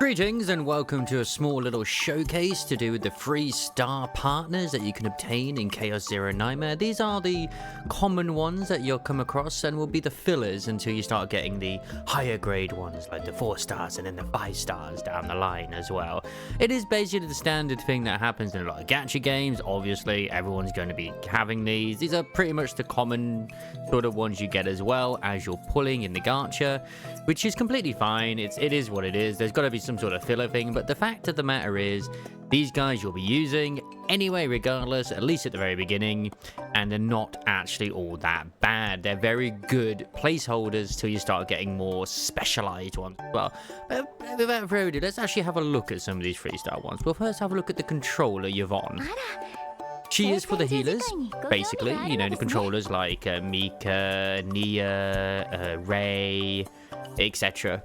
Greetings and welcome to a small little showcase to do with the free star partners that you can obtain in Chaos Zero Nightmare. These are the common ones that you'll come across and will be the fillers until you start getting the higher grade ones like the 4 stars and then the 5 stars down the line as well. It is basically the standard thing that happens in a lot of gacha games. Obviously everyone's going to be having these. These are pretty much the common sort of ones you get as well as you're pulling in the gacha, which is completely fine. It is what it is. There's got to be some sort of filler thing, but the fact of the matter is these guys you'll be using anyway regardless, at least at the very beginning, and they're not actually all that bad. They're very good placeholders till you start getting more specialized ones as well. But without further ado, let's actually have a look at some of these 3-star ones. We'll first have a look at the controller Yvonne. She is for the healers, basically. You know, the controllers like Mika, Nia, Ray, etc.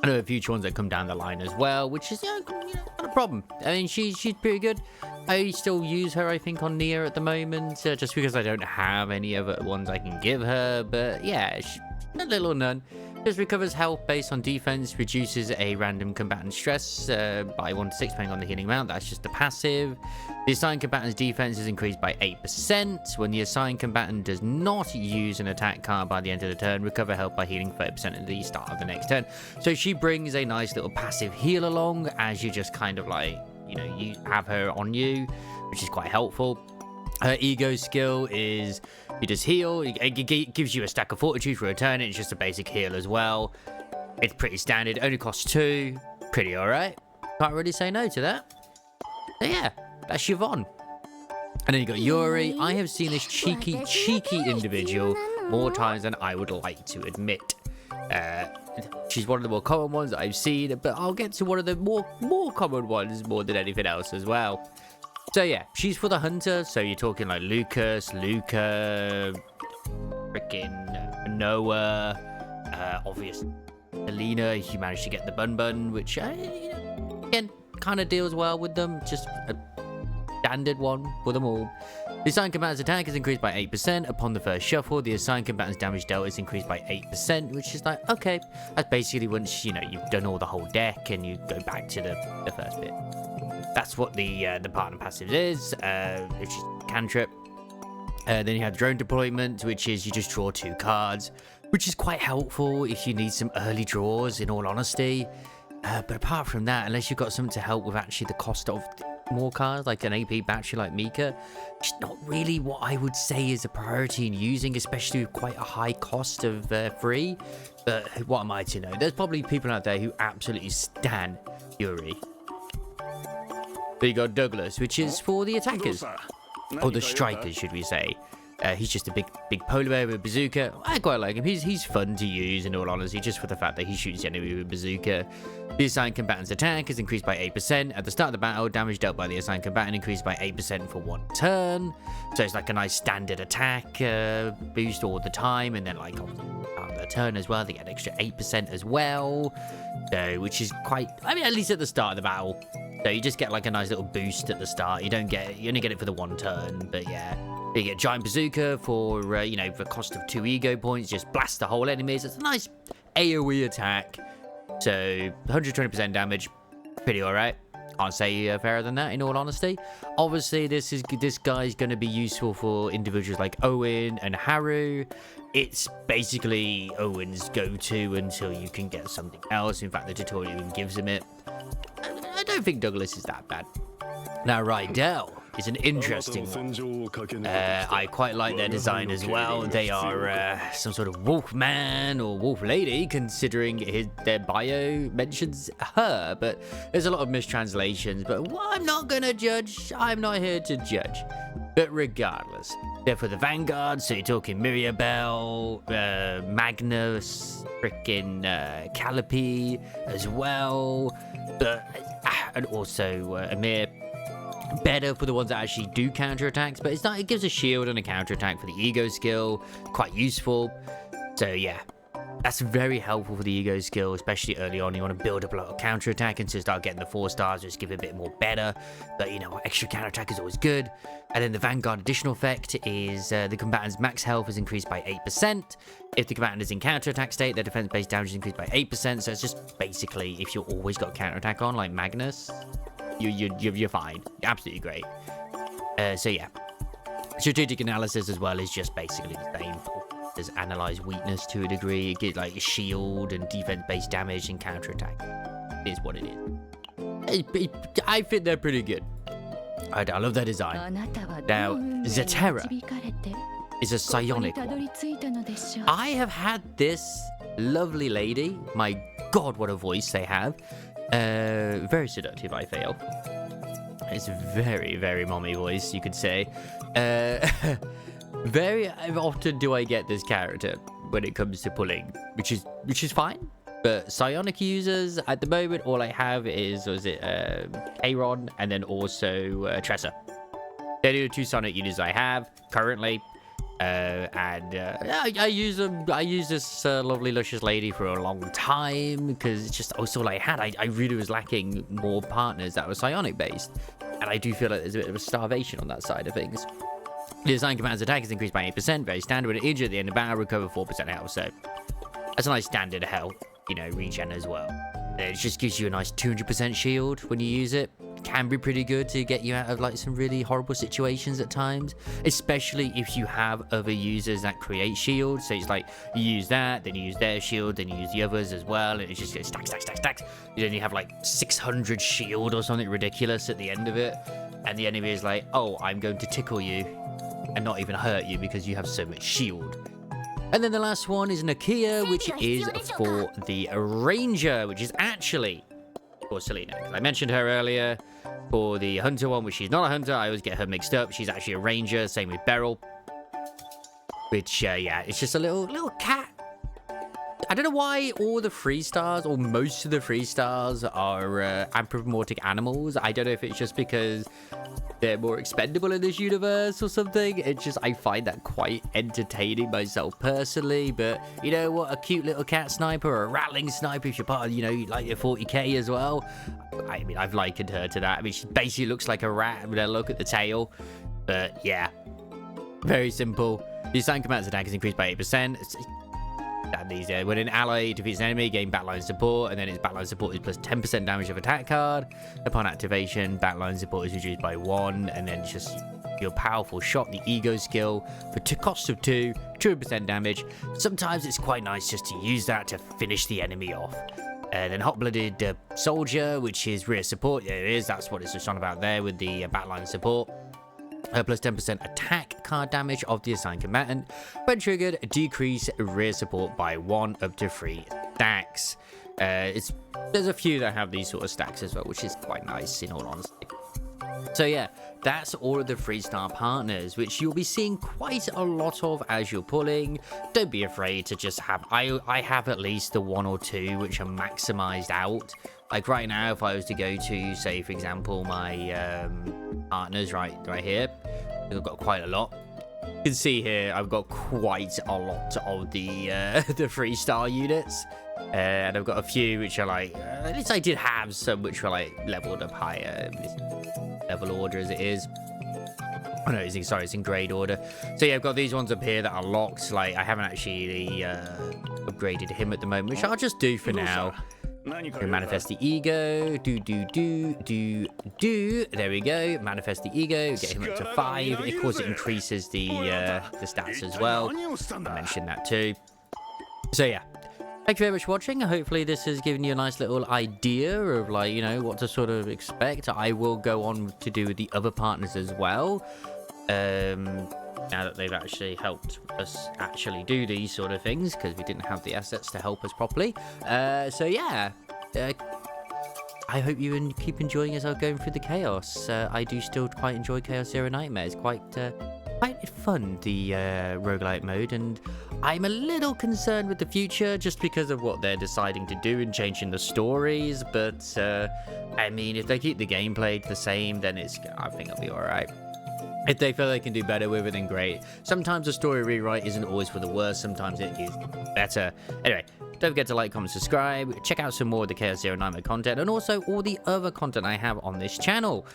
I know a few ones that come down the line as well, which is not a problem. I mean, she's pretty good. I still use her, I think, on Nia at the moment, just because I don't have any other ones I can give her. But yeah, a little or none. Just recovers health based on defense, reduces a random combatant stress by 1 to 6 depending on the healing amount. That's just the passive. The assigned combatant's defense is increased by 8%. When the assigned combatant does not use an attack card by the end of the turn, recover health by healing 30% at the start of the next turn. So she brings a nice little passive heal along as you just kind of like, you know, you have her on you, which is quite helpful. Her ego skill is you just heal. It gives you a stack of fortitude for a turn. It's just a basic heal as well. It's pretty standard. Only costs 2. Pretty alright. Can't really say no to that. So yeah, that's Yvonne. And then you got Yuri. I have seen this cheeky individual more times than I would like to admit. She's one of the more common ones that I've seen, but I'll get to one of the more common ones more than anything else as well. So yeah, she's for the hunter, so you're talking like Lucas, Luca, frickin' Noah, obviously Selena, if you manage to get the bun, which, again, kind of deals well with them, just a standard one for them all. The assigned combatant's attack is increased by 8% upon the first shuffle. The assigned combatant's damage dealt is increased by 8%, which is like, okay, that's basically once, you know, you've done all the whole deck and you go back to the first bit. That's what the partner passive is, which is cantrip. Then you have drone deployment, which is you just draw 2 cards, which is quite helpful if you need some early draws, in all honesty. But apart from that, unless you've got something to help with actually the cost of more cards, like an AP battery like Mika, it's not really what I would say is a priority in using, especially with quite a high cost of free. But what am I to know? There's probably people out there who absolutely stan Yuri. Then you got Douglas, which is for the attackers, or the strikers, should we say. He's just a big polar bear with a bazooka. I quite like him. He's fun to use, in all honesty, just for the fact that he shoots the enemy with a bazooka. The assigned combatant's attack is increased by 8%. At the start of the battle, damage dealt by the assigned combatant increased by 8% for 1 turn. So it's like a nice standard attack boost all the time, and then like on the turn as well, they get an extra 8% as well. So, which is quite, I mean, at least at the start of the battle. So you just get like a nice little boost at the start. You only get it for the 1 turn, but yeah. You get giant bazooka for, you know, for cost of 2 ego points. Just blast the whole enemy. So it's a nice AoE attack. So 120% damage. Pretty alright. Can't say fairer than that, in all honesty. Obviously, this guy's going to be useful for individuals like Owen and Haru. It's basically Owen's go-to until you can get something else. In fact, the tutorial even gives him it. I don't think Douglas is that bad. Now, Rydell is an interesting one. I quite like their design as well. They are some sort of wolf man or wolf lady, considering their bio mentions her, but there's a lot of mistranslations. But I'm not going to judge. I'm not here to judge. But regardless, they're for the Vanguard, so you're talking Mirabelle, Magnus, frickin' Calliope as well, and also Amir. Better for the ones that actually do counter attacks, but it's not. It gives a shield and a counter attack for the ego skill, quite useful. So yeah, That's very helpful for the ego skill, especially early on. You want to build up a lot of counterattack and to start getting the 4 stars, just give it a bit more better. But, you know, extra counterattack is always good. And then the Vanguard additional effect is the combatant's max health is increased by 8%. If the combatant is in counterattack state, their defense-based damage is increased by 8%. So it's just basically, if you've always got counterattack on, like Magnus, you're fine. Absolutely great. So yeah. Strategic analysis as well is just basically the same. There's analyze weakness to a degree. It gives like shield and defense-based damage and counterattack. It is what it is. I think they're pretty good. I love their design. Now, Zetera is a psionic one. I have had this lovely lady. My God, what a voice they have. Very seductive, I feel. It's very, very mommy voice, you could say. Very often do I get this character when it comes to pulling, which is fine. But psionic users at the moment, all I have is Aaron and then also Tressa. They're the 2 psionic users I have currently. I use them. I use this lovely luscious lady for a long time because it's just also all I had. I really was lacking more partners that were psionic based, and I do feel like there's a bit of a starvation on that side of things. The assigned command's attack is increased by 8%, very standard. When injured at the end of battle, recover 4% health. So that's a nice standard health, you know, regen as well. It just gives you a nice 200% shield when you use it. Can be pretty good to get you out of like some really horrible situations at times, especially if you have other users that create shields. So it's like you use that, then you use their shield, then you use the others as well, and it just gets stacks. You then you have like 600 shield or something ridiculous at the end of it, and the enemy is like, oh, I'm going to tickle you and not even hurt you because you have so much shield. And then the last one is Nakia, which is for the Ranger, which is actually for Selena. I mentioned her earlier for the Hunter one, which she's not a Hunter. I always get her mixed up. She's actually a Ranger. Same with Beryl. Which, yeah, it's just a little cat. I don't know why all the 3-stars, or most of the 3-stars, are anthropomorphic animals. I don't know if it's just because they're more expendable in this universe or something. It's just, I find that quite entertaining myself personally. But you know what? A cute little cat sniper or a rattling sniper, if you're part of, you know, you like your 40k as well. I mean, I've likened her to that. I mean, she basically looks like a rat with a look at the tail. But yeah, very simple. The assigned command's attack is increased by 8%. And these, when an ally defeats an enemy, gain backline support, and then its backline support is plus 10% damage of attack card. Upon activation, backline support is reduced by 1, and then just your powerful shot, the ego skill, for cost of 2, 200% damage. Sometimes it's quite nice just to use that to finish the enemy off. Then hot-blooded soldier, which is rear support. There it is. That's what it's just on about there with the backline support. Plus 10% attack card damage of the assigned combatant. When triggered, decrease rear support by 1 up to 3 stacks. There's a few that have these sort of stacks as well, which is quite nice in all honesty. So yeah, that's all of the 3-star partners, which you'll be seeing quite a lot of as you're pulling. Don't be afraid to just have, I have at least the 1 or 2 which are maximized out. Like right now, if I was to go to, say, for example, my partners right here, I've got quite a lot. You can see here, I've got quite a lot of the 3-star units. And I've got a few which are like, at least I did have some which were like leveled up higher. Level order as it is. Oh no, it's in grade order. So yeah, I've got these ones up here that are locked. Like I haven't actually upgraded him at the moment, which I'll just do for now. Manifest the ego. There we go. Manifest the ego. Get him up to 5. Of course, it increases the stats as well. I mentioned that too. So yeah. Thank you very much for watching. Hopefully this has given you a nice little idea of, like, you know, what to sort of expect. I will go on to do with the other partners as well. Now that they've actually helped us actually do these sort of things, because we didn't have the assets to help us properly. So yeah, I hope you keep enjoying as I'm going through the chaos. I do still quite enjoy Chaos Zero Nightmares. Quite fun, the roguelite mode, and I'm a little concerned with the future just because of what they're deciding to do and changing the stories. But I mean, if they keep the gameplay the same, then I think it'll be all right. If they feel they can do better with it, then great. Sometimes a story rewrite isn't always for the worst, sometimes it is better. Anyway, don't forget to like, comment, subscribe, check out some more of the Chaos Zero Nightmare content, and also all the other content I have on this channel,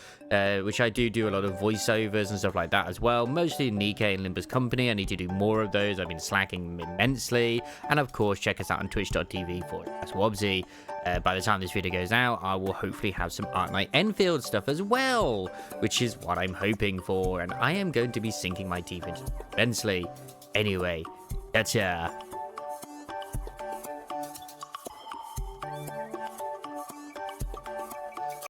which I do a lot of voiceovers and stuff like that as well, mostly Nikkei and Limbus Company. I need to do more of those. I've been slacking immensely. And of course, check us out on twitch.tv/Wobsy. By the time this video goes out, I will hopefully have some Arc Knight Enfield stuff as well, which is what I'm hoping for, and I am going to be sinking my teeth into immensely. Anyway, Gacha.